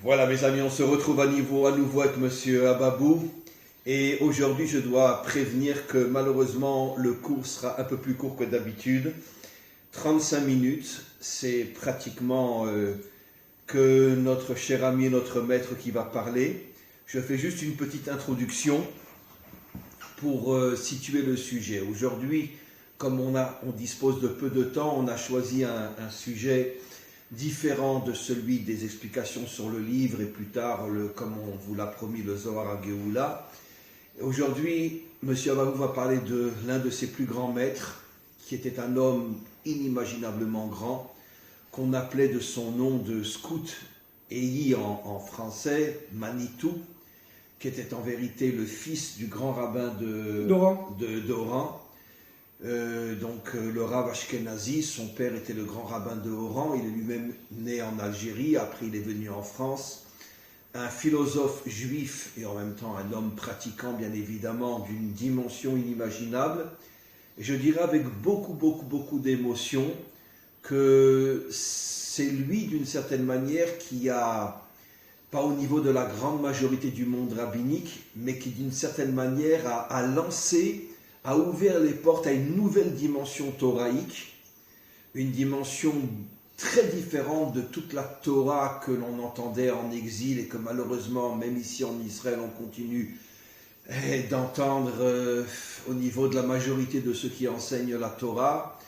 Voilà mes amis, on se retrouve à nouveau avec Monsieur Ababou. Et aujourd'hui, je dois prévenir que malheureusement, le cours sera un peu plus court que d'habitude. 35 minutes, c'est pratiquement que notre cher ami, notre maître qui va parler. Je fais juste une petite introduction pour situer le sujet. Aujourd'hui, comme on dispose de peu de temps, on a choisi un sujet différent de celui des explications sur le livre et plus tard, comme on vous l'a promis, le Zohar à Géoula. Aujourd'hui, M. Ababou va parler de l'un de ses plus grands maîtres, qui était un homme inimaginablement grand, qu'on appelait de son nom de scout Eyi en français, Manitou, qui était en vérité le fils du grand rabbin d'Oran. Donc le Rav Ashkenazi, son père était le grand rabbin de Oran, il est lui-même né en Algérie, après il est venu en France, un philosophe juif et en même temps un homme pratiquant bien évidemment d'une dimension inimaginable. Et je dirais avec beaucoup d'émotion que c'est lui d'une certaine manière qui a, pas au niveau de la grande majorité du monde rabbinique, mais qui d'une certaine manière a lancé, a ouvert les portes à une nouvelle dimension thoraïque, une dimension très différente de toute la Torah que l'on entendait en exil et que malheureusement, même ici en Israël, on continue d'entendre au niveau de la majorité de ceux qui enseignent la Torah.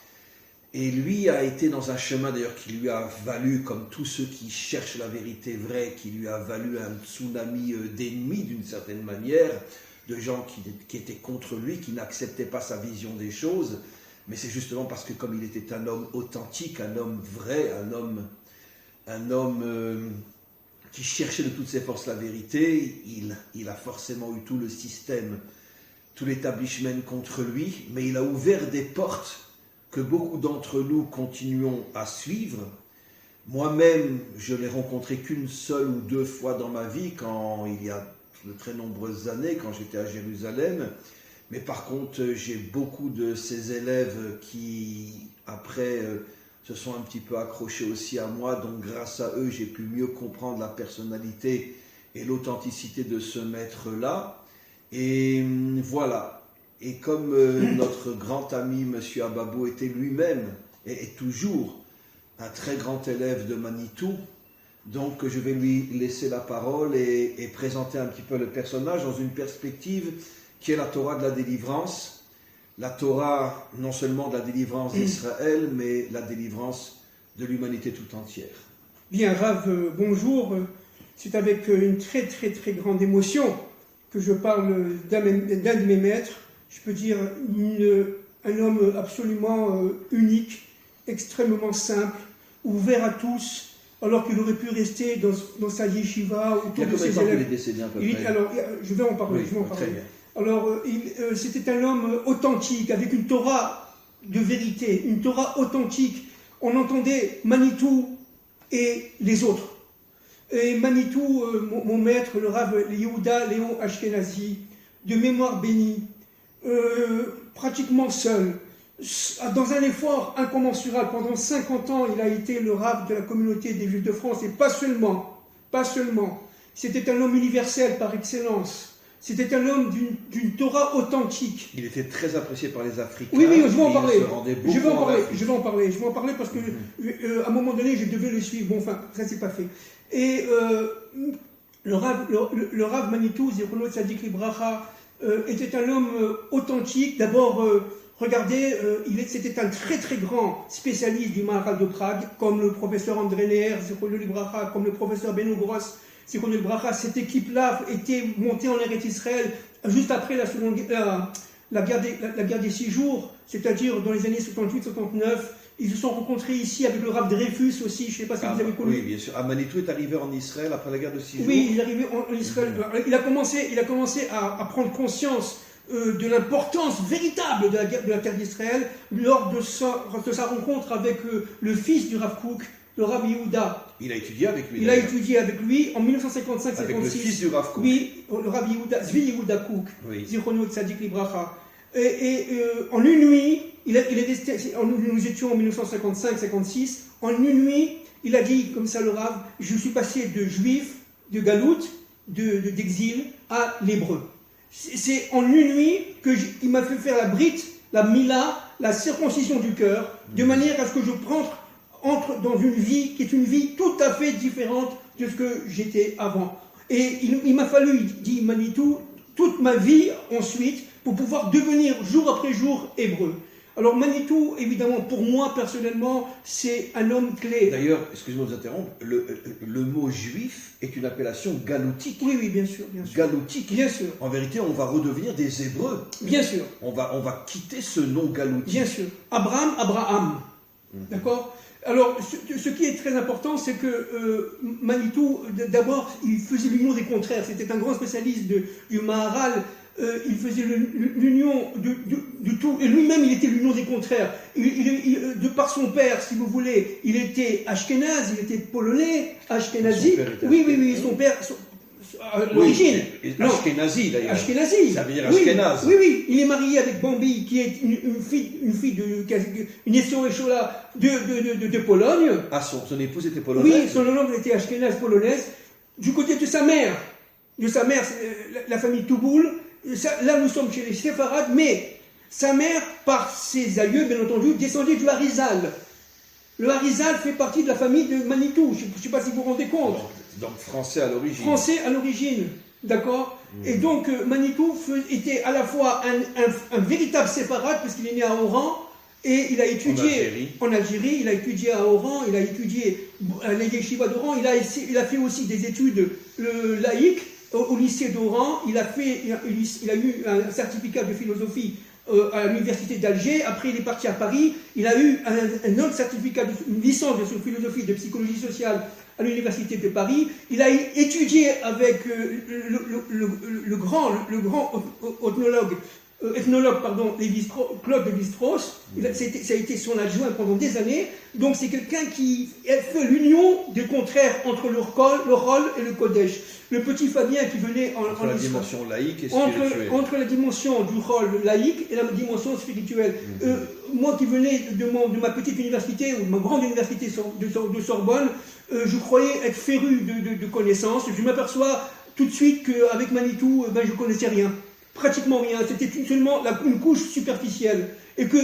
Et lui a été dans un chemin d'ailleurs qui lui a valu, comme tous ceux qui cherchent la vérité vraie, qui lui a valu un tsunami d'ennemis d'une certaine manière, de gens qui étaient contre lui, qui n'acceptaient pas sa vision des choses, mais c'est justement parce que comme il était un homme authentique, un homme vrai, un homme qui cherchait de toutes ses forces la vérité, il a forcément eu tout le système, tout l'établissement contre lui, mais il a ouvert des portes que beaucoup d'entre nous continuons à suivre. Moi-même, je l'ai rencontré qu'une seule ou deux fois dans ma vie, quand il y a de très nombreuses années, quand j'étais à Jérusalem. Mais par contre, j'ai beaucoup de ces élèves qui, après, se sont un petit peu accrochés aussi à moi. Donc, grâce à eux, j'ai pu mieux comprendre la personnalité et l'authenticité de ce maître-là. Et voilà. Et comme notre grand ami, M. Ababou, était lui-même, et est toujours, un très grand élève de Manitou, donc je vais lui laisser la parole et présenter un petit peu le personnage dans une perspective qui est la Torah de la délivrance. La Torah non seulement de la délivrance d'Israël, mais la délivrance de l'humanité tout entière. Bien, Rav, bonjour. C'est avec une très grande émotion que je parle d'un de mes maîtres. Je peux dire un homme absolument unique, extrêmement simple, ouvert à tous, alors qu'il aurait pu rester dans sa yeshiva autour de ses élèves. Il est décédé à peu près. Alors, je vais en parler. Oui, très bien. Alors, c'était un homme authentique, avec une Torah de vérité, une Torah authentique. On entendait Manitou et les autres. Et Manitou, mon maître, le Rav Yehuda Léon Ashkenazi, de mémoire bénie, pratiquement seul, dans un effort incommensurable. Pendant 50 ans, il a été le Rav de la communauté des Juifs de France, et pas seulement. C'était un homme universel par excellence. C'était un homme d'une Torah authentique. Il était très apprécié par les Africains. Oui, je vais en parler. Je vais en parler parce que à un moment donné, je devais le suivre. Bon, enfin, ça c'est pas fait. Et le Rav Manitou, Zichrono Tzadik Libracha, était un homme authentique. D'abord, regardez, c'était un très grand spécialiste du Maharal de Prague, comme le professeur André Neher, Zichrono Libracha, comme le professeur Beno Gross. Cette équipe-là était montée en Eretz Israël juste après la guerre des 6 jours, c'est-à-dire dans les années 78-79. Ils se sont rencontrés ici avec le Rav Dreyfus aussi, je ne sais pas si vous avez connu. Oui, bien sûr. Manitou est arrivé en Israël après la guerre de 6 jours. Oui, il est arrivé en Israël. Il a commencé à prendre conscience de l'importance véritable de la terre d'Israël lors de sa rencontre avec le fils du Rav Kook, le Rav Yehuda. Il a étudié avec lui. Il a étudié avec lui en 1955-56. Avec le fils du Rav Kook. Oui, le Rav Yehuda, Zvi Yehuda Kook, oui. Zichrono Tzadik Libracha. Et en une nuit, nous étions en 1955-56, en une nuit, Il a dit, comme ça le Rav, je suis passé de juif, de galoute, d'exil à l'hébreu. C'est en une nuit qu'il m'a fait faire la brite, la mila, la circoncision du cœur, de manière à ce que je entre dans une vie qui est une vie tout à fait différente de ce que j'étais avant. Et il m'a fallu, dit Manitou, toute ma vie ensuite pour pouvoir devenir jour après jour hébreu. Alors Manitou, évidemment, pour moi personnellement, c'est un homme clé. D'ailleurs, excusez-moi de vous interrompre, le mot juif est une appellation galoutique. Oui, bien sûr, bien sûr. Galoutique. Bien sûr. En vérité, on va redevenir des Hébreux. Bien sûr. On va quitter ce nom galoutique. Bien sûr. Abraham. D'accord ? Alors, ce qui est très important, c'est que Manitou, d'abord, il faisait l'union des contraires. C'était un grand spécialiste du Maharal. Il faisait l'union de tout. Et lui-même, il était l'union des contraires. De par son père, si vous voulez, il était ashkénaze, il était polonais, ashkénazi. Oui, son père... l'origine. Ashkénazi d'ailleurs. Ashkénazi. Ça veut dire ashkénaze. Oui. Il est marié avec Bambi, qui est une fille une Essoéchola de Pologne. Ah, son épouse était polonaise. Oui, son nom était ashkénaze polonaise. Du côté de sa mère, la famille Touboul. Là, nous sommes chez les séfarades, mais sa mère, par ses aïeux, bien entendu, descendait du Harizal. Le Harizal fait partie de la famille de Manitou. Je ne sais pas si vous vous rendez compte. Donc français à l'origine. Français à l'origine, d'accord. Et donc Manitou était à la fois un véritable séfarade, parce qu'il est né à Oran, et il a étudié en Algérie, il a étudié à Oran, il a étudié à la yeshiva d'Oran, il a fait aussi des études laïques au lycée d'Oran, il a eu un certificat de philosophie à l'université d'Alger. Après, il est parti à Paris. Il a eu un autre certificat, une licence de philosophie et de psychologie sociale à l'université de Paris. Il a étudié avec le grand ethnologue, Claude Lévi-Strauss. Ça a été son adjoint pendant des années. Donc c'est quelqu'un qui a fait l'union des contraires entre le rôle et le Kodesh. Le petit Fabien qui venait entre la dimension laïque et spirituelle. Entre la dimension du rôle laïque et la dimension spirituelle. Moi qui venais de ma petite université, ou de ma grande université de Sorbonne, je croyais être féru de connaissances. Je m'aperçois tout de suite qu'avec Manitou, je ne connaissais rien. Pratiquement rien. C'était seulement une couche superficielle. Et que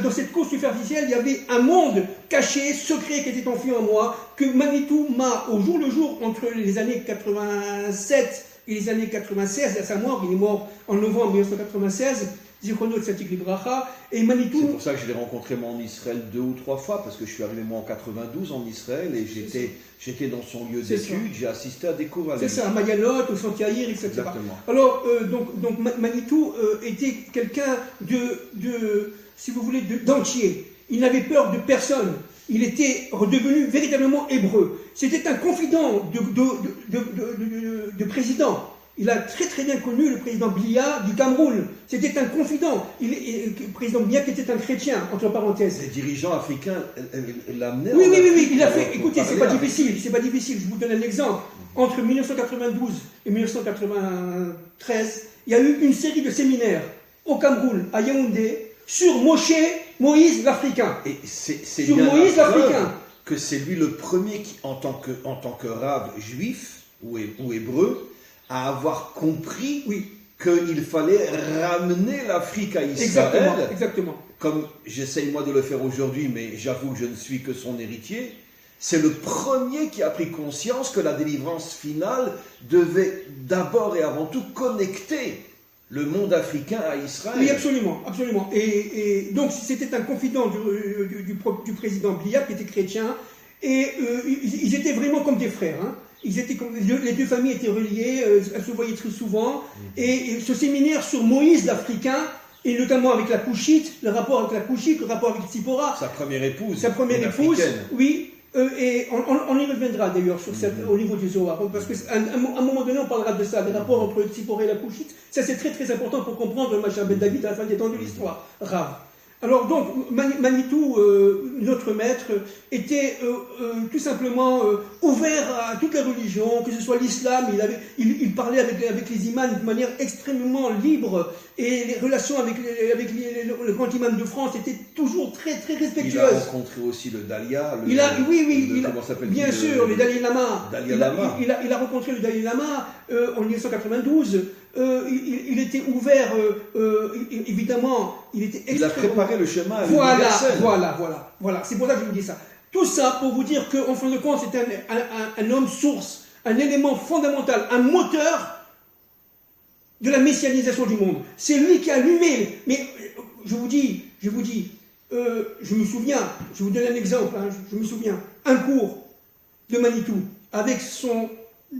dans cette couche superficielle, il y avait un monde caché, secret, qui était enfui en moi, que Manitou m'a, au jour le jour, entre les années 87 et les années 96, à sa mort, il est mort en novembre 1996, Zichrono Tzadik Libracha, et Manitou... C'est pour ça que je l'ai rencontré moi en Israël 2 ou 3 fois, parce que je suis arrivé moi en 92 en Israël, et j'étais dans son lieu d'études, j'ai assisté à des cours à C'est ça, à Mayanot, au Santiaïr, etc. Exactement. Alors, donc Manitou était quelqu'un si vous voulez, d'entier. Il n'avait peur de personne. Il était redevenu véritablement hébreu. C'était un confident de président. Il a très très bien connu le président Biya du Cameroun. C'était un confident. Le président Biya qui était un chrétien, entre parenthèses. Les dirigeants africains l'amenaient. Oui. Il a fait. Écoutez, c'est pas difficile. Je vous donne un exemple. Entre 1992 et 1993, il y a eu une série de séminaires au Cameroun, à Yaoundé, sur Moïse l'Africain. Et c'est sur bien Moïse l'Africain. Que c'est lui le premier qui, en tant que rave juif ou hébreu, à avoir compris qu'il fallait ramener l'Afrique à Israël. Exactement. Comme j'essaye moi de le faire aujourd'hui, mais j'avoue que je ne suis que son héritier. C'est le premier qui a pris conscience que la délivrance finale devait d'abord et avant tout connecter le monde africain à Israël. Oui, absolument. Et donc c'était un confident du président Biya, qui était chrétien, et ils étaient vraiment comme des frères. Les deux familles étaient reliées, elles se voyaient très souvent, et ce séminaire sur Moïse l'Africain, et notamment avec la Couchite, le rapport avec la Couchite, le rapport avec Tzipora. Sa première épouse. Oui. Et on y reviendra d'ailleurs au niveau du Zohar, parce qu'à un moment donné on parlera de ça, des rapports entre Tzipora et la Couchite. Ça c'est très très important pour comprendre le Masha Ben David à la fin des temps de l'histoire. Rav. Alors donc, Manitou, notre maître, était tout simplement ouvert à toutes les religions, que ce soit l'islam, il parlait avec les imams de manière extrêmement libre, et les relations avec le grand imam de France étaient toujours très très respectueuses. Il a rencontré aussi le Dalia, bien sûr, le Dalai Lama. Dalai Lama. Il a rencontré le Dalai Lama en 1992. Il était ouvert, évidemment, il a préparé le chemin à Voilà. C'est pour ça que je vous dis ça. Tout ça pour vous dire qu'en fin de compte, c'est un homme source, un élément fondamental, un moteur de la messianisation du monde. C'est lui qui a allumé. Mais je vous dis, je me souviens, je vous donne un exemple, hein, je me souviens, un cours de Manitou avec son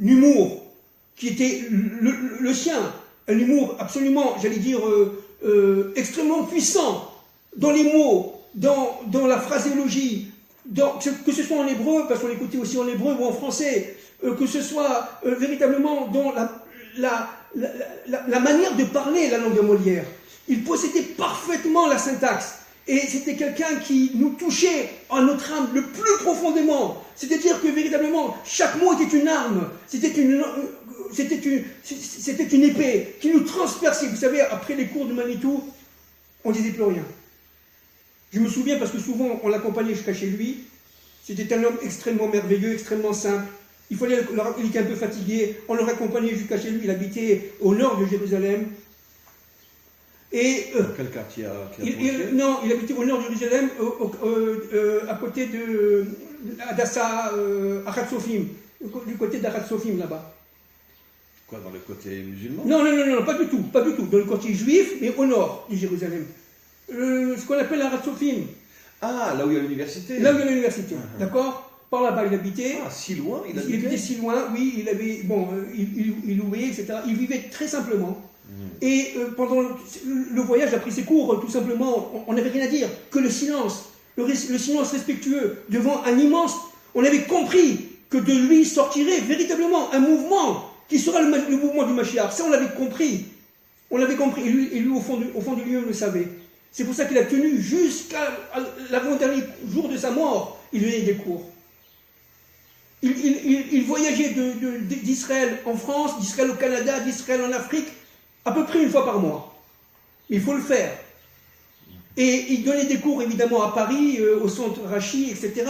humour qui était le sien, un humour absolument, j'allais dire, extrêmement puissant dans les mots, dans la phraséologie, que ce soit en hébreu, parce qu'on l'écoutait aussi en hébreu ou en français, que ce soit véritablement dans la manière de parler la langue de Molière. Il possédait parfaitement la syntaxe. Et c'était quelqu'un qui nous touchait à notre âme le plus profondément. C'est-à-dire que véritablement, chaque mot était une arme. C'était une épée qui nous transperçait. Vous savez, après les cours de Manitou, on ne disait plus rien. Je me souviens parce que souvent on l'accompagnait jusqu'à chez lui. C'était un homme extrêmement merveilleux, extrêmement simple. Il était un peu fatigué. On le raccompagnait jusqu'à chez lui. Il habitait au nord de Jérusalem. Et, quel quartier Non, il habitait au nord de Jérusalem, à côté de Hadassah, Achat Sofim, du côté d'Achat Sofim là-bas. Quoi, dans le côté musulman? Non, pas du tout. Dans le quartier juif, mais au nord de Jérusalem. Ce qu'on appelle Achat Sofim. Ah, là où il y a l'université. D'accord? Par là-bas, il habitait. Ah, si loin il habitait si loin, oui, il louait, etc. Il vivait très simplement. Et pendant le voyage, après ses cours, tout simplement, on n'avait rien à dire que le silence, le silence respectueux devant un immense. On avait compris que de lui sortirait véritablement un mouvement qui sera le mouvement du Mashiach. Ça, on l'avait compris. Et lui, au fond de lui-même, le savait. C'est pour ça qu'il a tenu jusqu'à l'avant-dernier jour de sa mort. Il donnait des cours. Il voyageait d'Israël en France, d'Israël au Canada, d'Israël en Afrique, à peu près une fois par mois. Mais il faut le faire. Et il donnait des cours évidemment à Paris, au centre Rachi, etc.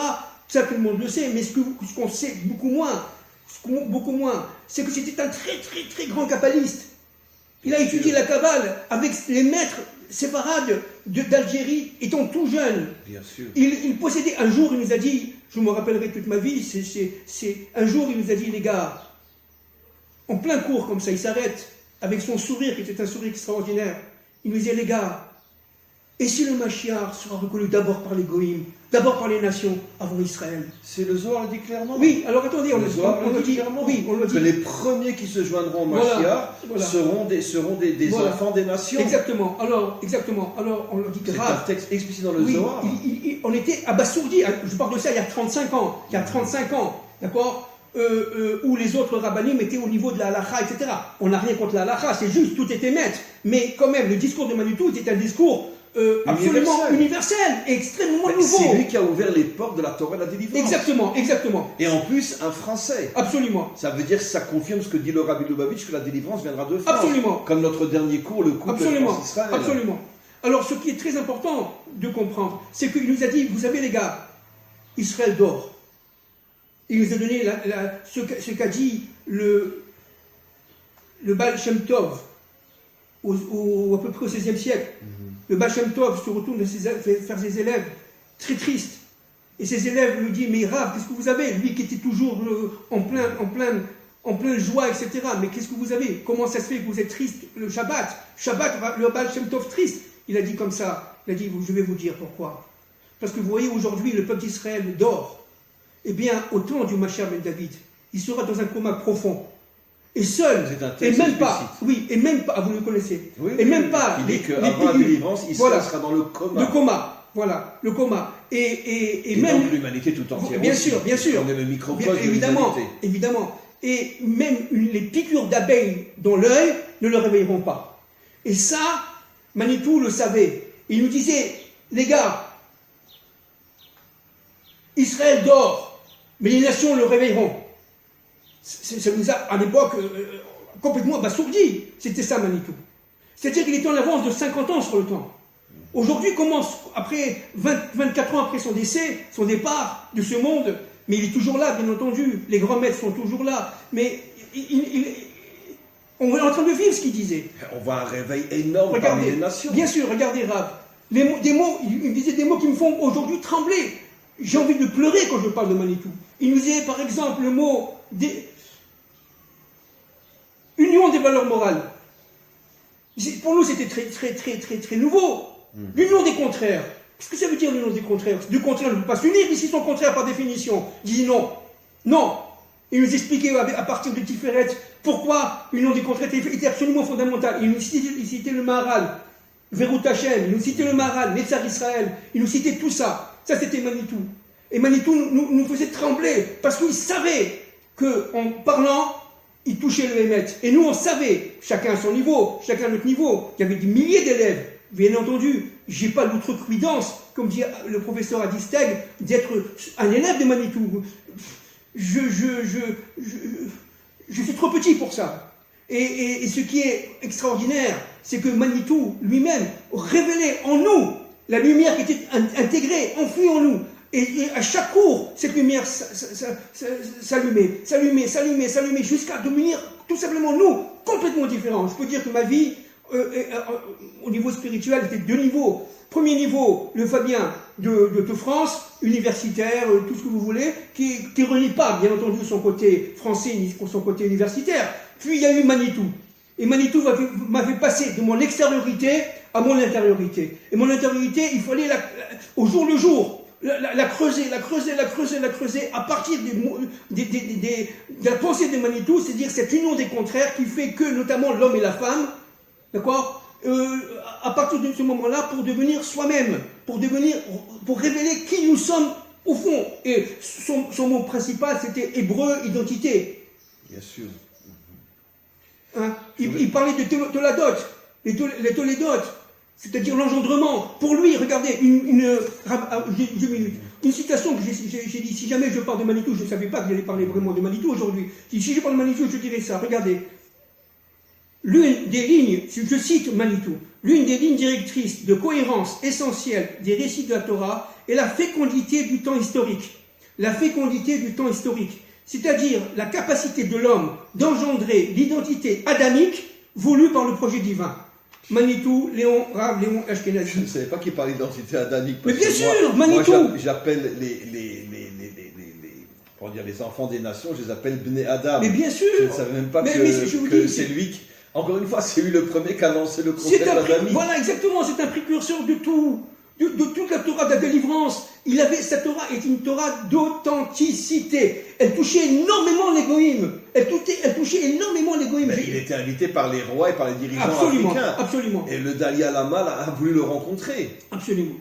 Ça, tout le monde le sait, mais ce qu'on sait beaucoup moins, c'est que c'était un très très très grand kabbaliste. Il a étudié la Kabbale avec les maîtres séfarades d'Algérie étant tout jeune. Bien sûr. Il possédait, un jour il nous a dit, je me rappellerai toute ma vie, un jour il nous a dit, les gars, en plein cours comme ça, il s'arrête, avec son sourire, qui était un sourire extraordinaire, il nous disait, les gars, et si le Mashiach sera reconnu d'abord par les Goïms, d'abord par les nations, avant Israël? C'est le Zohar dit clairement. Oui, alors attendez, on le dit clairement. Oui, on le dit. Que les premiers qui se joindront au Mashiach seront des enfants des nations. Exactement. Alors, on le dit grave. C'est un texte explicite dans le Zohar. On était abasourdis. Je parle de ça il y a 35 ans. D'accord, où les autres rabbinim étaient au niveau de la halakha, etc. On n'a rien contre la halakha, c'est juste, tout était maître. Mais quand même, le discours de Manitou était un discours absolument universel, extrêmement nouveau. C'est lui qui a ouvert les portes de la Torah et de la délivrance. Exactement. Et en plus, un Français. Absolument. Ça veut dire que ça confirme ce que dit le Rabbi Lubavitch, que la délivrance viendra de France. Absolument. Comme notre dernier cours, le couple France-Israël. Absolument. Alors, ce qui est très important de comprendre, c'est qu'il nous a dit, vous savez les gars, Israël dort. Il nous a donné ce qu'a dit le Baal Shem Tov, à peu près au XVIe siècle. Le Baal Shem Tov se retourne vers ses élèves, très tristes. Et ses élèves lui disent, mais Rav, qu'est-ce que vous avez? Lui qui était toujours en pleine joie, etc. Mais qu'est-ce que vous avez? Comment ça se fait que vous êtes triste le Shabbat, le Baal Shem Tov triste. Il a dit comme ça, il a dit, je vais vous dire pourquoi. Parce que vous voyez, aujourd'hui, le peuple d'Israël dort. Eh bien, au temps du Mashiach ben David, il sera dans un coma profond. Et seul, et même pas, vous le connaissez, même pas, il dit qu'avant la délivrance, Israël sera dans le coma. Le coma. Et même donc l'humanité tout entière. Bien sûr. On est le microcosme de l'humanité. Évidemment. Et même les piqûres d'abeilles dans l'œil ne le réveilleront pas. Et ça, Manitou le savait. Il nous disait, les gars, Israël dort, mais les nations le réveilleront. Ça nous a, à l'époque, complètement abasourdis. C'était ça, Manitou. C'est-à-dire qu'il était en avance de 50 ans sur le temps. Aujourd'hui, après 24 ans après son décès, son départ de ce monde, mais il est toujours là, bien entendu. Les grands maîtres sont toujours là. Mais on est en train de vivre ce qu'il disait. On voit un réveil énorme parmi les nations. Bien sûr, regardez Rav. Il me disait des mots qui me font aujourd'hui trembler. J'ai envie de pleurer quand je parle de Manitou. Il nous disait par exemple le mot union des valeurs morales. Pour nous, c'était très nouveau. L'union des contraires. Qu'est-ce que ça veut dire l'union des contraires? Deux contraires ne peuvent pas s'unir, mais s'ils sont contraires par définition. Il dit non. Non. Il nous expliquait à partir de Tiferet pourquoi l'union des contraires était absolument fondamentale. Il nous citait le Maharal, Verut Hashem, il nous citait le Maharal, Netzar Israël, il nous citait tout ça. Ça, c'était Manitou. Et Manitou nous faisait trembler parce qu'il savait qu'en parlant, il touchait le Hémet. Et nous, on savait, chacun à son niveau, chacun à notre niveau. Il y avait des milliers d'élèves. Bien entendu, je n'ai pas l'outrecuidance, comme dit le professeur Adisteg, d'être un élève de Manitou. Je suis trop petit pour ça. Et ce qui est extraordinaire, c'est que Manitou lui-même révélait en nous la lumière qui était intégrée, enfouie en nous. Et à chaque cours, cette lumière s'allumait, jusqu'à devenir tout simplement nous, complètement différents. Je peux dire que ma vie, au niveau spirituel, était deux niveaux. Premier niveau, le Fabien de France, universitaire, tout ce que vous voulez, qui ne renie pas, bien entendu, son côté français ni son côté universitaire. Puis il y a eu Manitou. Et Manitou m'avait passé de mon extériorité à mon intériorité. Et mon intériorité, il fallait au jour le jour, la creuser à partir de la pensée de Manitou, c'est-à-dire cette union des contraires qui fait que, notamment, l'homme et la femme, d'accord, à partir de ce moment-là, pour devenir soi-même, pour révéler qui nous sommes au fond. Et son mot principal, c'était hébreu, identité. Bien sûr. Hein? Il parlait de Toladot, les Tolédotes, c'est-à-dire l'engendrement. Pour lui, regardez, une citation que j'ai dit, si jamais je parle de Manitou, je ne savais pas que j'allais parler vraiment de Manitou aujourd'hui. Si je parle de Manitou, je dirais ça. Regardez. L'une des lignes, je cite Manitou, l'une des lignes directrices de cohérence essentielle des récits de la Torah est la fécondité du temps historique. La fécondité du temps historique. C'est-à-dire la capacité de l'homme d'engendrer l'identité adamique voulue par le projet divin. Manitou, Rav Léon Ashkenazi. Je ne savais pas qu'il parlait d'identité adamique. Mais bien sûr, Manitou. Moi, j'appelle les enfants des nations, je les appelle Bnei Adam. Mais bien sûr. Je ne savais même pas que c'est lui qui... Encore une fois, c'est lui le premier qui a lancé le concept adamique. Voilà, exactement, c'est un précurseur de tout. De toute la Torah de la délivrance. Cette Torah est une Torah d'authenticité. Elle touchait énormément l'égoïme. Elle touchait énormément l'égoïme. Il était invité par les rois et par les dirigeants africains. Absolument. Et le Dalai Lama a voulu le rencontrer. Absolument.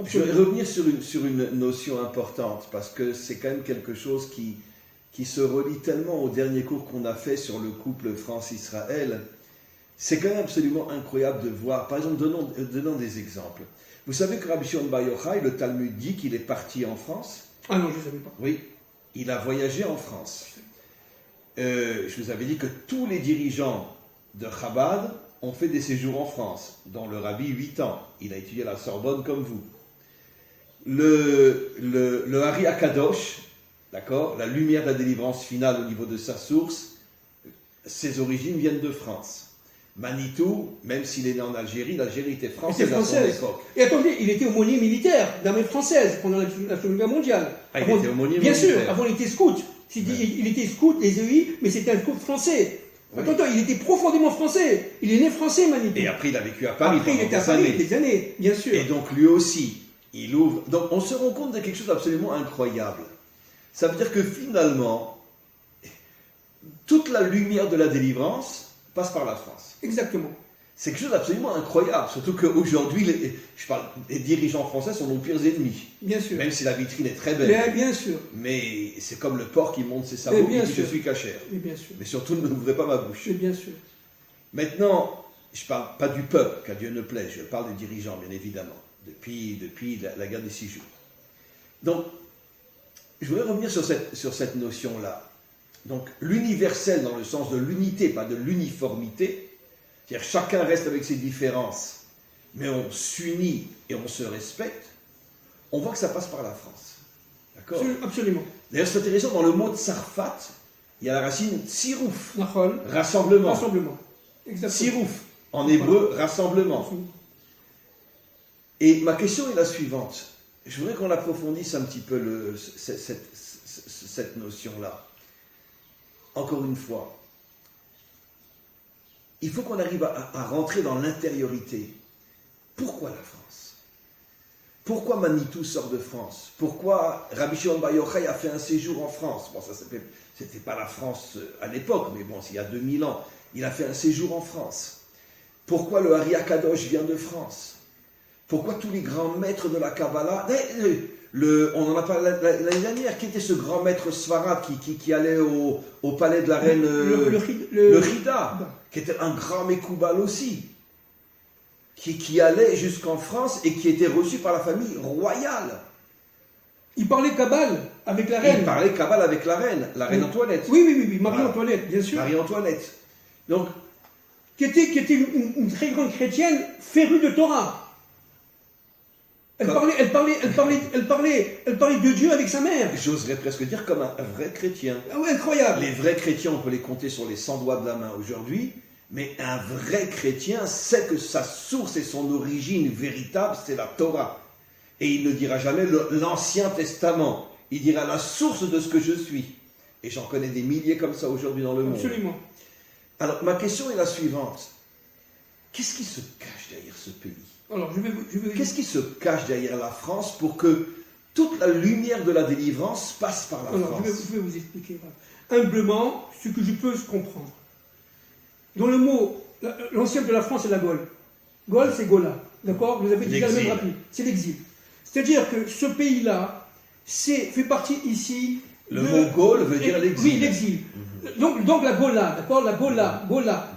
Je vais revenir sur une notion importante, parce que c'est quand même quelque chose qui se relie tellement au dernier cours qu'on a fait sur le couple France-Israël. C'est quand même absolument incroyable de voir. Par exemple, donnons des exemples. Vous savez que Rabbi Shimon Bar Yochai, le Talmud dit qu'il est parti en France. Ah non, je ne savais pas. Oui, il a voyagé en France. Je vous avais dit que tous les dirigeants de Chabad ont fait des séjours en France, dont le Rabbi 8 ans. Il a étudié à la Sorbonne comme vous. Le Hari Akadosh, d'accord, la lumière de la délivrance finale au niveau de sa source, ses origines viennent de France. Manitou, même s'il est né en Algérie, l'Algérie était française à son époque. Et attendez, il était aumônier militaire d'armée française pendant la Seconde Guerre mondiale. Ah, il était aumônier militaire. Bien sûr, avant il était scout. Ouais. Il était scout, les EI, mais c'était un scout français. Oui. Attends, il était profondément français. Il est né français, Manitou. Et après, il a vécu à Paris. Après, il était à Paris des années, bien sûr. Et donc, lui aussi, il ouvre. Donc, on se rend compte de quelque chose d'absolument incroyable. Ça veut dire que finalement, toute la lumière de la délivrance passe par la France. Exactement. C'est quelque chose d'absolument incroyable, surtout qu'aujourd'hui, les dirigeants français sont nos pires ennemis. Bien sûr. Même si la vitrine est très belle. Mais, bien sûr. Mais c'est comme le porc qui monte ses sabots et dit je suis cachère. Mais bien sûr. Mais surtout, ne m'ouvrez pas ma bouche. Mais bien sûr. Maintenant, je ne parle pas du peuple, qu'à Dieu ne plaise, je parle des dirigeants, bien évidemment. depuis la guerre des 6 jours. Donc, je voudrais revenir sur cette notion-là. Donc, l'universel dans le sens de l'unité, pas de l'uniformité, c'est-à-dire chacun reste avec ses différences, mais on s'unit et on se respecte, on voit que ça passe par la France. D'accord ? Absolument. D'ailleurs, c'est intéressant, dans le mot tsarfat, il y a la racine tsirouf, rassemblement. Rassemblement. Exactement. Tsirouf, en hébreu, rassemblement. Et ma question est la suivante. Je voudrais qu'on approfondisse un petit peu cette notion-là. Encore une fois, il faut qu'on arrive à rentrer dans l'intériorité. Pourquoi la France ? Pourquoi Manitou sort de France ? Pourquoi Rabbi Shimon Bar Yochai a fait un séjour en France ? Bon, ça, c'était pas la France à l'époque, mais bon, il y a 2000 ans, il a fait un séjour en France. Pourquoi le Hari HaKadosh vient de France ? Pourquoi tous les grands maîtres de la Kabbalah, on en a parlé l'année dernière, qui était ce grand maître Sfarad qui allait au palais de la reine le Rida, qui était un grand Mekoubal aussi, qui allait jusqu'en France et qui était reçu par la famille royale. Il parlait Kabbale avec la reine. Il parlait Kabbale avec la reine Antoinette. Oui, Marie-Antoinette, bien sûr. Marie-Antoinette. Donc, qui était une très grande chrétienne férue de Torah. Elle parlait de Dieu avec sa mère. J'oserais presque dire comme un vrai chrétien. Ah ouais, incroyable. Les vrais chrétiens, on peut les compter sur les 100 doigts de la main aujourd'hui, mais un vrai chrétien sait que sa source et son origine véritable, c'est la Torah. Et il ne dira jamais l'Ancien Testament. Il dira la source de ce que je suis. Et j'en connais des milliers comme ça aujourd'hui dans le monde. Absolument. Alors, ma question est la suivante. Qu'est-ce qui se cache derrière ce pays ? Alors, Qu'est-ce qui se cache derrière la France pour que toute la lumière de la délivrance passe par la France ? Je vais vous expliquer. Humblement, ce que je peux comprendre. Dans le mot, l'ancien de la France, c'est la Gaule. Gaule, c'est Gola. D'accord ? Vous avez dit la même rapide. C'est l'exil. C'est-à-dire que ce pays-là, fait partie ici. Le mot Gaule veut dire l'exil. Oui, l'exil. Donc la Gola, d'accord ? La Gola.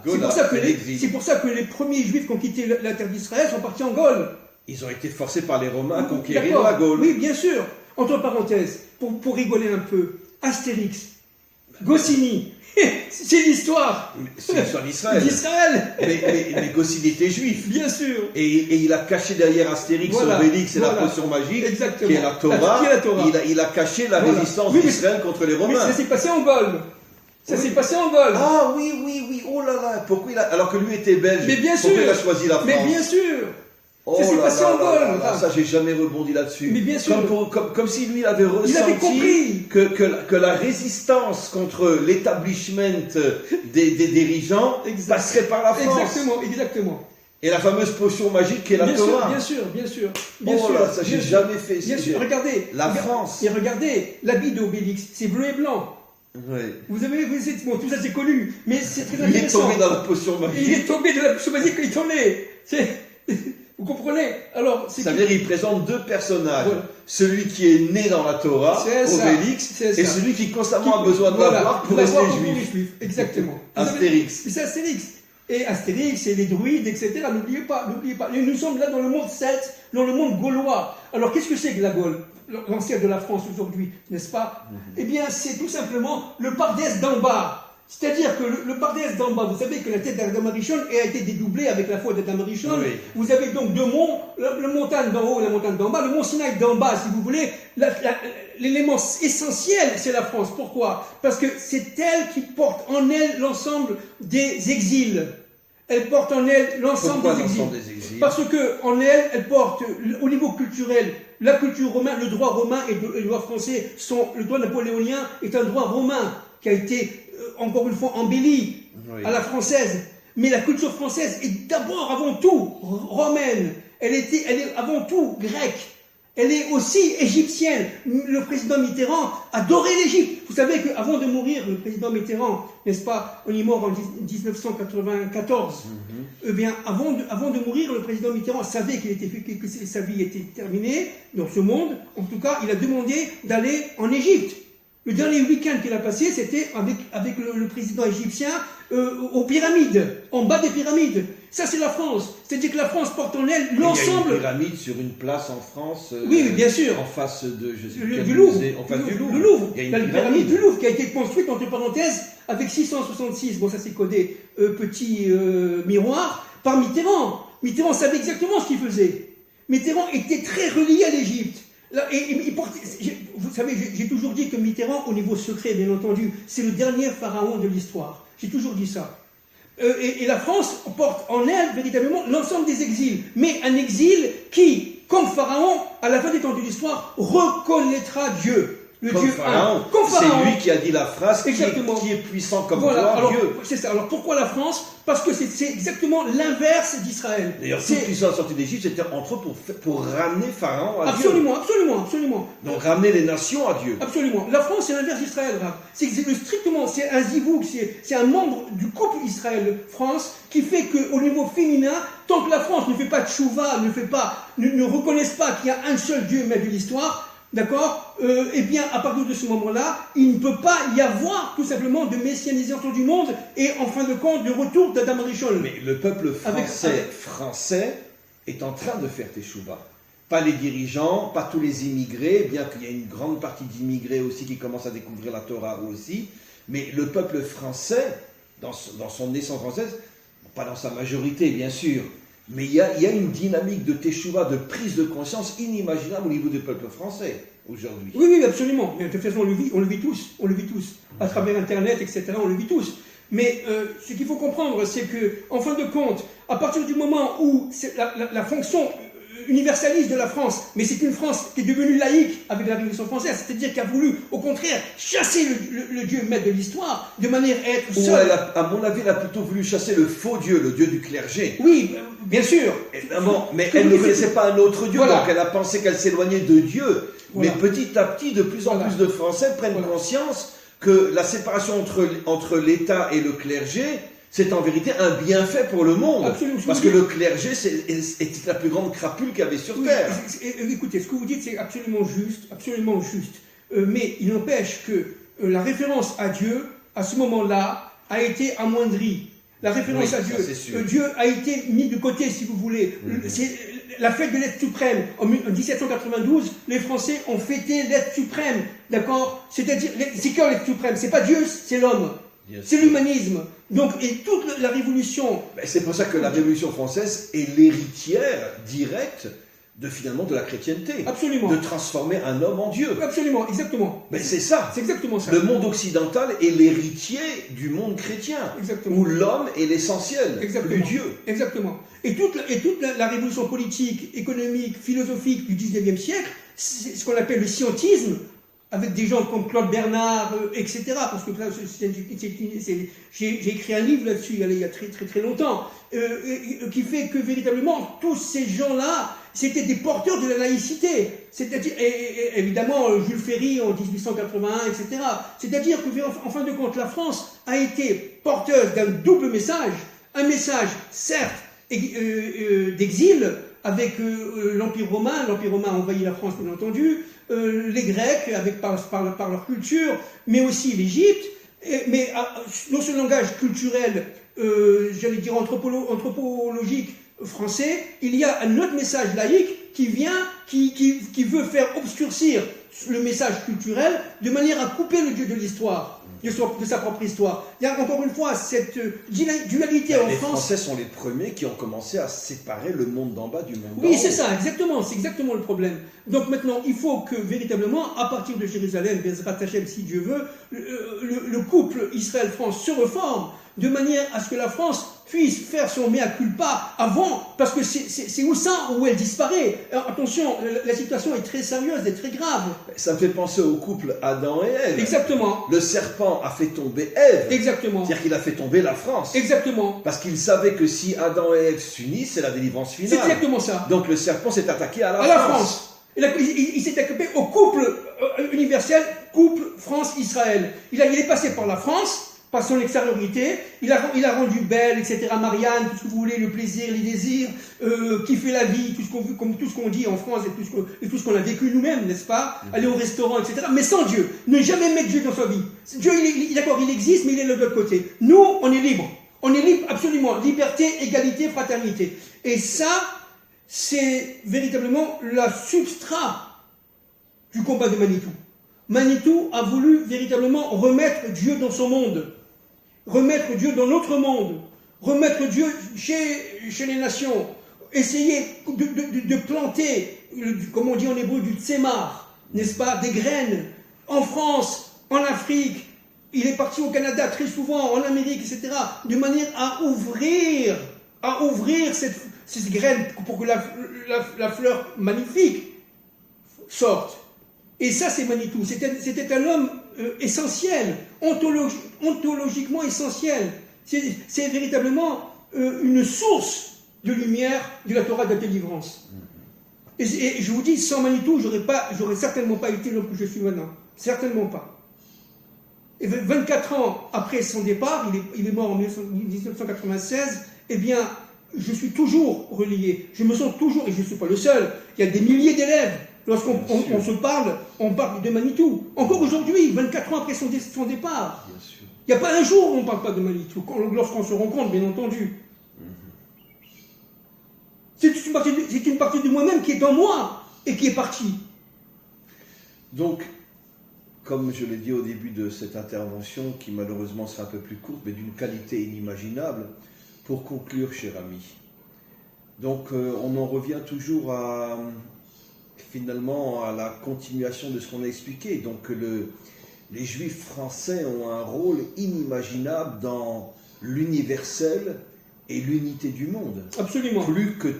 C'est pour ça que les premiers Juifs qui ont quitté la terre d'Israël sont partis en Gaule. Ils ont été forcés par les Romains à conquérir la Gaule. Oui, bien sûr. Entre parenthèses, pour rigoler un peu, Astérix, Goscinny, c'est l'histoire. C'est l'histoire d'Israël. Mais Goscinny était juif. Bien sûr. Et il a caché derrière Astérix, Obélix et la potion magique, qui est la Torah. Il a caché la résistance d'Israël contre les Romains. Mais ça s'est passé en Gaule. Ah oui, oh là là, pourquoi alors que lui était belge, mais bien pourquoi sûr, il a choisi la France ? Mais bien sûr. Ça s'est passé en Gaule. Ça, j'ai jamais rebondi là-dessus. Mais bien sûr. Comme si lui avait ressenti que la résistance contre l'établissement des dirigeants passerait par la France. Exactement. Et la fameuse potion magique qui est la Torah. Bien sûr. Ça j'ai jamais fait. Bien sûr, regardez. La France. Et regardez, l'habit d'Obélix, c'est bleu et blanc. Oui. Vous avez vu, tout ça c'est connu, mais c'est très intéressant. Il est tombé dans la potion magique. Il est tombé dans la potion magique quand il tombait. Vous comprenez ? Alors, ça veut dire qu'il présente deux personnages. Voilà. Celui qui est né dans la Torah, Obélix, et celui qui constamment a besoin de l'avoir pour rester juif. Exactement. Astérix. C'est Astérix. Et Astérix et les druides, etc. N'oubliez pas. Et nous sommes là dans le monde celte, dans le monde gaulois. Alors, qu'est-ce que c'est que la Gaule ? L'ancienne de la France aujourd'hui, n'est-ce pas ? Eh bien, c'est tout simplement le Pardès d'en bas. C'est-à-dire que le Pardès d'en bas, vous savez que la tête d'Adam Arishon a été dédoublée avec la foi d'Adam Arishon. Oui. Vous avez donc deux monts, la montagne d'en haut et la montagne d'en bas. Le mont Sinaï d'en bas, si vous voulez, l'élément essentiel, c'est la France. Pourquoi ? Parce que c'est elle qui porte en elle l'ensemble des exils. Elle porte en elle l'ensemble des exils. Parce que en elle porte au niveau culturel la culture romaine, le droit romain et le droit français le droit napoléonien est un droit romain qui a été encore une fois embelli à la française. Mais la culture française est d'abord avant tout romaine. Elle est avant tout grecque. Elle est aussi égyptienne. Le président Mitterrand adorait l'Égypte. Vous savez qu'avant de mourir, le président Mitterrand, n'est-ce pas, on est mort en 1994. Eh bien, avant de mourir, le président Mitterrand savait que sa vie était terminée dans ce monde. En tout cas, il a demandé d'aller en Égypte. Le dernier week-end qu'il a passé, c'était avec le président égyptien aux pyramides, en bas des pyramides. Ça, c'est la France. C'est-à-dire que la France porte en elle l'ensemble... Il y a une pyramide sur une place en France. Oui, bien sûr. En face de... Du Louvre. En face du Louvre. Le Louvre. Il y a une pyramide du Louvre qui a été construite, entre parenthèses, avec 666, bon ça c'est codé, petit miroir, par Mitterrand. Mitterrand savait exactement ce qu'il faisait. Mitterrand était très relié à l'Égypte. Vous savez, j'ai toujours dit que Mitterrand, au niveau secret, bien entendu, c'est le dernier pharaon de l'histoire. J'ai toujours dit ça. Et la France porte en elle, véritablement, l'ensemble des exils. Mais un exil qui, comme pharaon, à la fin des temps de l'histoire, reconnaîtra Dieu. Le comme Dieu pharaon. C'est lui qui a dit la phrase qui est puissant comme toi, Dieu. C'est ça. Alors pourquoi la France? Parce que c'est exactement l'inverse d'Israël. D'ailleurs, toute l'histoire sortie d'Égypte, c'était entre autres pour ramener Pharaon à Dieu. Absolument. Donc ramener les nations à Dieu. Absolument. La France, c'est l'inverse d'Israël. C'est un zivouk, c'est un membre du couple Israël-France qui fait qu'au niveau féminin, tant que la France ne fait pas de tchouva, ne reconnaisse pas qu'il y a un seul Dieu maître de l'histoire, d'accord, eh bien, à partir de ce moment-là, il ne peut pas y avoir tout simplement de messianisation du monde et en fin de compte de retour d'Adam Rishon. Mais le peuple français est en train de faire teshuva. Pas les dirigeants, pas tous les immigrés, bien qu'il y ait une grande partie d'immigrés aussi qui commencent à découvrir la Torah aussi. Mais le peuple français, dans son naissance française, pas dans sa majorité bien sûr, mais il y a une dynamique de teshuva, de prise de conscience inimaginable au niveau du peuple français aujourd'hui. Oui, absolument. Mais de toute façon, on le vit tous. À travers Internet, etc., on le vit tous. Mais ce qu'il faut comprendre, c'est que, en fin de compte, à partir du moment où la fonction universaliste de la France, mais c'est une France qui est devenue laïque avec la Révolution française, c'est-à-dire qui a voulu, au contraire, chasser le Dieu maître de l'histoire, de manière à être seule. À mon avis, elle a plutôt voulu chasser le faux Dieu, le Dieu du clergé. Oui, bien sûr. Mais elle ne connaissait pas un autre Dieu, donc elle a pensé qu'elle s'éloignait de Dieu. Voilà. Mais petit à petit, de plus en plus de Français prennent conscience que la séparation entre l'État et le clergé, c'est en vérité un bienfait pour le monde. Absolument. Parce que le clergé était la plus grande crapule qu'il y avait sur Terre. Écoutez, ce que vous dites, c'est absolument juste. Mais il n'empêche que la référence à Dieu, à ce moment-là, a été amoindrie. La référence à Dieu, Dieu a été mis de côté, si vous voulez. C'est la fête de l'être suprême. En 1792, les Français ont fêté l'être suprême, d'accord? C'est-à-dire, c'est quoi l'être suprême? C'est pas Dieu, c'est l'homme. C'est l'humanisme. Donc, et toute la révolution... C'est pour ça que la Révolution française est l'héritière directe de la chrétienté. Absolument. De transformer un homme en Dieu. Absolument, exactement. Mais c'est ça. C'est exactement ça. Le monde occidental est l'héritier du monde chrétien. Exactement. Où l'homme est l'essentiel du Dieu. Exactement. Et toute la révolution politique, économique, philosophique du 19e siècle, c'est ce qu'on appelle le scientisme, avec des gens comme Claude Bernard, etc. Parce que j'ai écrit un livre là-dessus il y a très longtemps, qui fait que véritablement tous ces gens-là, c'était des porteurs de la laïcité. C'est-à-dire, évidemment, Jules Ferry en 1881, etc. C'est-à-dire qu'en fin de compte, la France a été porteuse d'un double message. Un message, certes, d'exil, avec l'Empire romain a envahi la France, bien entendu, les Grecs, par leur culture, mais aussi l'Égypte, mais dans ce langage culturel, j'allais dire anthropologique français, il y a un autre message laïque qui vient, qui veut faire obscurcir le message culturel de manière à couper le Dieu de l'histoire. De sa propre histoire. Il y a encore une fois cette dualité en France. Les Français sont les premiers qui ont commencé à séparer le monde d'en bas du monde d'en haut. Oui, c'est ça, exactement. C'est exactement le problème. Donc maintenant, il faut que véritablement, à partir de Jérusalem, Bezrat Hashem, si Dieu veut, le couple Israël-France se reforme de manière à ce que la France puisse faire son mea culpa avant, parce que c'est où ça où elle disparaît. Alors, attention, la situation est très sérieuse et très grave. Ça me fait penser au couple Adam et Ève. Exactement. Le serpent a fait tomber Ève. Exactement. C'est-à-dire qu'il a fait tomber la France. Exactement. Parce qu'il savait que si Adam et Ève s'unissent, c'est la délivrance finale. C'est exactement ça. Donc le serpent s'est attaqué à la France. Il s'est attaqué au couple universel, couple France-Israël. Il est passé par la France, par son extériorité. Il a rendu belle, etc. Marianne, tout ce que vous voulez, le plaisir, les désirs, kiffer la vie, tout ce qu'on dit en France et tout ce qu'on a vécu nous-mêmes, n'est-ce pas? Aller au restaurant, etc. Mais sans Dieu. Ne jamais mettre Dieu dans sa vie. Dieu, d'accord, il existe, mais il est de l'autre côté. Nous, on est libre. On est libre, absolument. Liberté, égalité, fraternité. Et ça, c'est véritablement le substrat du combat de Manitou. Manitou a voulu véritablement remettre Dieu dans son monde, remettre Dieu dans notre monde, remettre Dieu chez les nations, essayer de planter, comme on dit en hébreu, du tsémar, n'est-ce pas, des graines, en France, en Afrique. Il est parti au Canada très souvent, en Amérique, etc., de manière à ouvrir ces graines pour que la fleur magnifique sorte. Et ça, c'est Manitou. C'était un homme essentiel, ontologiquement essentiel. C'est véritablement une source de lumière de la Torah de la délivrance. Et je vous dis, sans Manitou, j'aurais certainement pas été l'homme que je suis maintenant. Certainement pas. Et 24 ans après son départ, il est mort en 1996, eh bien, je suis toujours relié. Je me sens toujours, et je ne suis pas le seul, il y a des milliers d'élèves. Lorsqu'on se parle, on parle de Manitou. Encore aujourd'hui, 24 ans après son départ. Il n'y a pas un jour où on ne parle pas de Manitou, lorsqu'on se rencontre, bien entendu. C'est une partie de moi-même qui est dans moi et qui est partie. Donc, comme je l'ai dit au début de cette intervention, qui malheureusement sera un peu plus courte, mais d'une qualité inimaginable, pour conclure, cher ami. Donc, on en revient toujours finalement à la continuation de ce qu'on a expliqué. Donc, les Juifs français ont un rôle inimaginable dans l'universel et l'unité du monde. Absolument. Plus que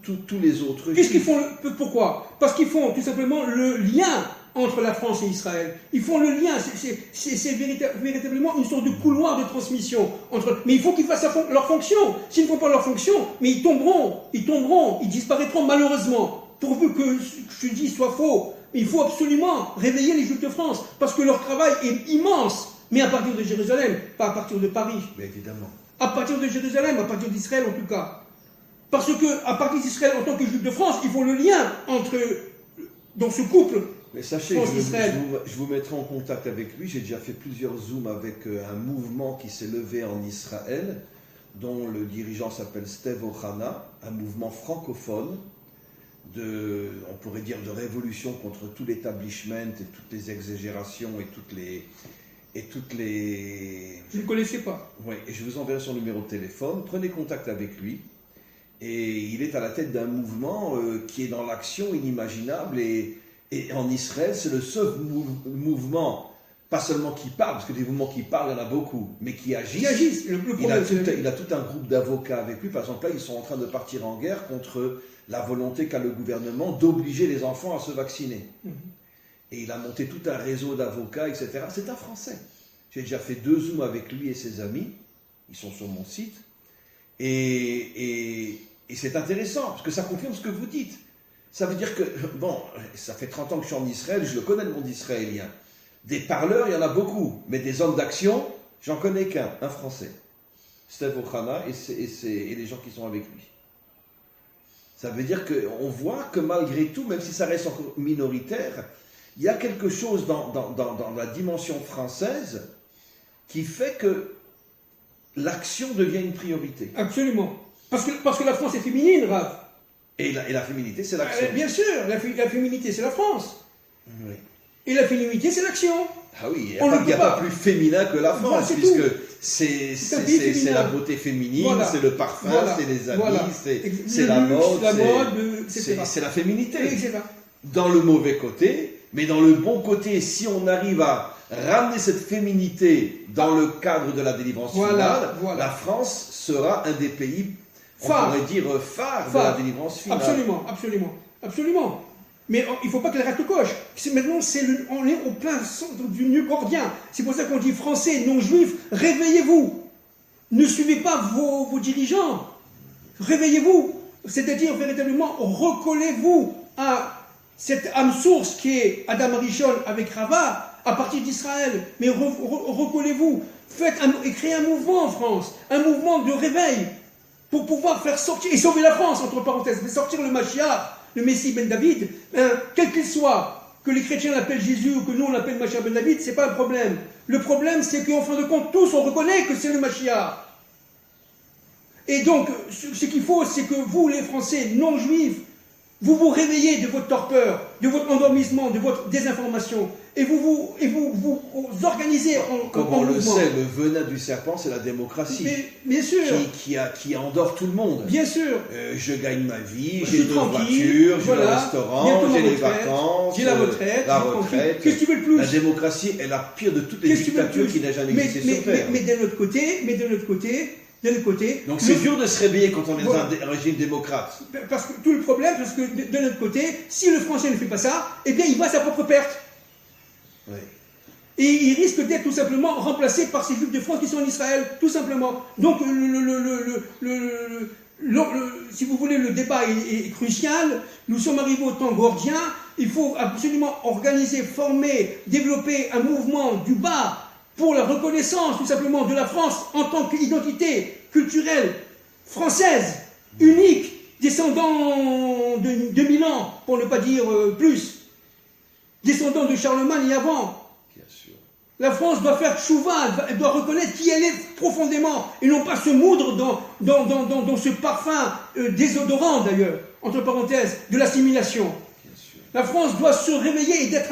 tous les autres Juifs. Pourquoi? Parce qu'ils font tout simplement le lien entre la France et Israël. Ils font le lien, c'est véritablement une sorte de couloir de transmission. Mais il faut qu'ils fassent leur fonction. S'ils ne font pas leur fonction, mais ils tomberont, ils disparaîtront malheureusement. Pourvu que ce que je dis soit faux. Il faut absolument réveiller les Juifs de France, parce que leur travail est immense, mais à partir de Jérusalem, pas à partir de Paris. Mais évidemment. À partir de Jérusalem, à partir d'Israël en tout cas. Parce que à partir d'Israël, en tant que Juifs de France, il faut le lien dans ce couple. Mais sachez que je vous mettrai en contact avec lui. J'ai déjà fait plusieurs zooms avec un mouvement qui s'est levé en Israël, dont le dirigeant s'appelle Steve Ochana, un mouvement francophone, on pourrait dire de révolution contre tout l'établissement et toutes les exagérations et toutes les... Je ne connaissais pas. Oui, et je vous enverrai son numéro de téléphone. Prenez contact avec lui. Et il est à la tête d'un mouvement qui est dans l'action inimaginable. Et en Israël, c'est le seul mouvement, pas seulement qui parle, parce que des mouvements qui parlent, il y en a beaucoup, mais qui agissent. Il a tout un groupe d'avocats avec lui. Par exemple, là, ils sont en train de partir en guerre contre la volonté qu'a le gouvernement d'obliger les enfants à se vacciner. Et il a monté tout un réseau d'avocats, etc. C'est un Français. J'ai déjà fait 2 zooms avec lui et ses amis. Ils sont sur mon site. Et c'est intéressant, parce que ça confirme ce que vous dites. Ça veut dire que, bon, ça fait 30 ans que je suis en Israël, je le connais le monde israélien. Des parleurs, il y en a beaucoup, mais des hommes d'action, j'en connais qu'un, un Français. Steve Ochana et les gens qui sont avec lui. Ça veut dire qu'on voit que malgré tout, même si ça reste encore minoritaire, il y a quelque chose dans la dimension française qui fait que l'action devient une priorité. Absolument. Parce que la France est féminine, Rav. Et la féminité, c'est l'action. Bien sûr, la féminité, c'est la France. Oui. Et la féminité, c'est l'action. Ah oui, il n'y a pas plus féminin que la France, voilà, puisque c'est la beauté féminine, voilà. C'est le parfum, voilà. C'est les habits, voilà. C'est la mode, c'est la féminité. Dans le mauvais côté, mais dans le bon côté, si on arrive à ramener cette féminité dans le cadre de la délivrance finale, la France sera un des pays, on pourrait dire, phare de la délivrance finale. Absolument. Mais il ne faut pas qu'elle reste coche. Maintenant, on est au plein centre du nœud gordien. C'est pour ça qu'on dit Français, non-juifs, réveillez-vous. Ne suivez pas vos dirigeants. Réveillez-vous. C'est-à-dire, véritablement, recollez-vous à cette âme source qui est Adam Rishon avec Rava, à partir d'Israël. Mais recollez-vous. créez un mouvement en France, un mouvement de réveil, pour pouvoir faire sortir, et sauver la France, entre parenthèses, faire sortir le Mashiach, le Messie Ben David, quel qu'il soit, que les chrétiens l'appellent Jésus ou que nous on l'appelle Mashiach Ben David, c'est pas un problème. Le problème, c'est qu'en fin de compte, tous on reconnaît que c'est le Mashiach. Et donc, ce qu'il faut, c'est que vous, les Français non-juifs, vous vous réveillez de votre torpeur, de votre endormissement, de votre désinformation, et vous organisez en Comme on le sait, le venin du serpent, c'est la démocratie. Bien sûr. Qui endort tout le monde. Bien sûr. Je gagne ma vie, j'ai deux voitures, j'ai le restaurant, j'ai les vacances, j'ai la retraite. Qu'est-ce que tu veux le plus? La démocratie est la pire de toutes les dictatures qui n'a jamais existé sur Terre. Mais d'un autre côté, donc c'est dur de se réveiller quand on est dans un régime démocrate. Parce que tout le problème, parce que de notre côté, si le Français ne fait pas ça, eh bien il va à sa propre perte. Oui. Et il risque d'être tout simplement remplacé par ces Juifs de France qui sont en Israël, tout simplement. Donc si vous voulez, le débat est crucial. Nous sommes arrivés au temps gordien. Il faut absolument organiser, former, développer un mouvement du bas pour la reconnaissance, tout simplement, de la France en tant qu'identité culturelle française, unique, descendant de Milan, pour ne pas dire plus, descendant de Charlemagne et avant. Bien sûr. La France doit faire tchouva, elle doit reconnaître qui elle est profondément, et non pas se moudre dans ce parfum désodorant d'ailleurs, entre parenthèses, de l'assimilation. La France doit se réveiller et d'être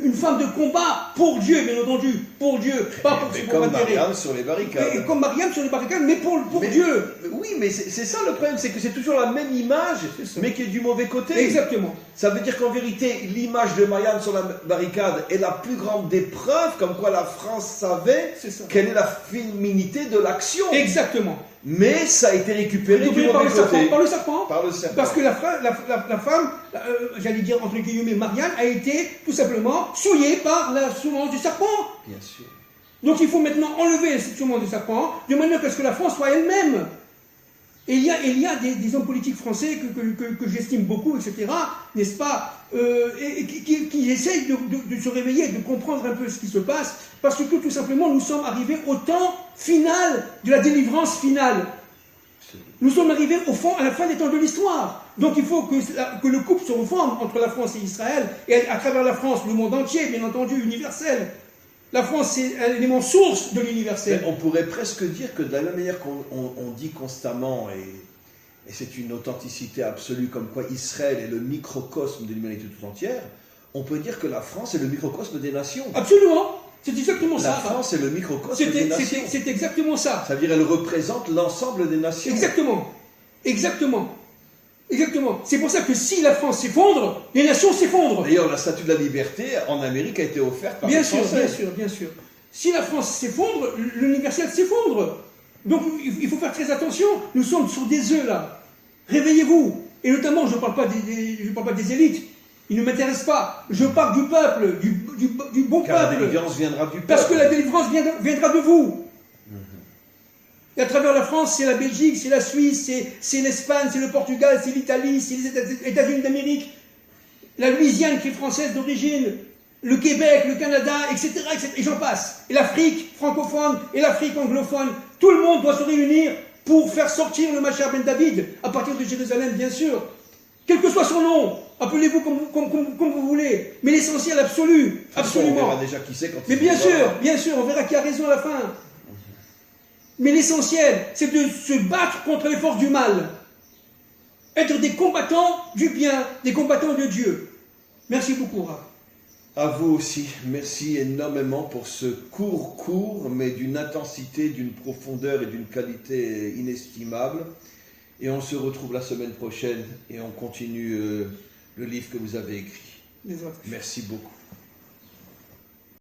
une femme de combat pour Dieu, bien entendu, pour Dieu, pas pour son comme Mariam sur les barricades. Et comme Mariam sur les barricades, mais pour Dieu. Oui, mais c'est ça le problème, c'est que c'est toujours la même image, mais qui est du mauvais côté. Exactement. Ça veut dire qu'en vérité, l'image de Mariam sur la barricade est la plus grande des preuves, comme quoi la France savait quelle est la féminité de l'action. Exactement. Mais ça a été récupéré du mauvais côté. Par le serpent. Par le serpent. Parce que la femme, j'allais dire entre guillemets, Marianne, a été tout simplement souillée par la semence du serpent. Bien sûr. Donc il faut maintenant enlever cette semence du serpent, de manière à ce que la France soit elle-même. Et il y a des hommes politiques français que j'estime beaucoup, etc., n'est-ce pas, qui essayent de se réveiller, de comprendre un peu ce qui se passe, parce que tout simplement, nous sommes arrivés au temps final de la délivrance finale. Nous sommes arrivés au fond, à la fin des temps de l'histoire. Donc il faut que le couple se reforme entre la France et Israël, et à travers la France, le monde entier, bien entendu, universel. La France, c'est un élément source de l'universel. On pourrait presque dire que de la même manière qu'on dit constamment, et c'est une authenticité absolue, comme quoi Israël est le microcosme de l'humanité tout entière, on peut dire que la France est le microcosme des nations. Absolument. C'est exactement ça. La France est le microcosme des nations. C'est exactement ça. Ça veut dire qu'elle représente l'ensemble des nations. Exactement. Exactement. C'est pour ça que si la France s'effondre, les nations s'effondrent. D'ailleurs, la statue de la liberté en Amérique a été offerte par les Français. Bien sûr. Si la France s'effondre, l'universel s'effondre. Donc il faut faire très attention. Nous sommes sur des œufs là. Réveillez-vous. Et notamment, je ne parle pas des élites. Ils ne m'intéressent pas. Je parle du peuple, du bon Car peuple. la délivrance viendra du peuple. Parce que la délivrance viendra de vous. Et à travers la France, c'est la Belgique, c'est la Suisse, c'est l'Espagne, c'est le Portugal, c'est l'Italie, c'est les États-Unis d'Amérique, la Louisiane qui est française d'origine, le Québec, le Canada, etc. Et j'en passe. Et l'Afrique francophone et l'Afrique anglophone. Tout le monde doit se réunir pour faire sortir le Mashiach Ben David à partir de Jérusalem, bien sûr. Quel que soit son nom, appelez-vous comme vous voulez. Mais l'essentiel absolu, absolument. On verra déjà qui c'est quand Mais bien sûr, on verra qui a raison à la fin. Mais l'essentiel, c'est de se battre contre les forces du mal. Être des combattants du bien, des combattants de Dieu. Merci beaucoup, Rav. À vous aussi. Merci énormément pour ce court, mais d'une intensité, d'une profondeur et d'une qualité inestimable. Et on se retrouve la semaine prochaine et on continue le livre que vous avez écrit. Merci beaucoup.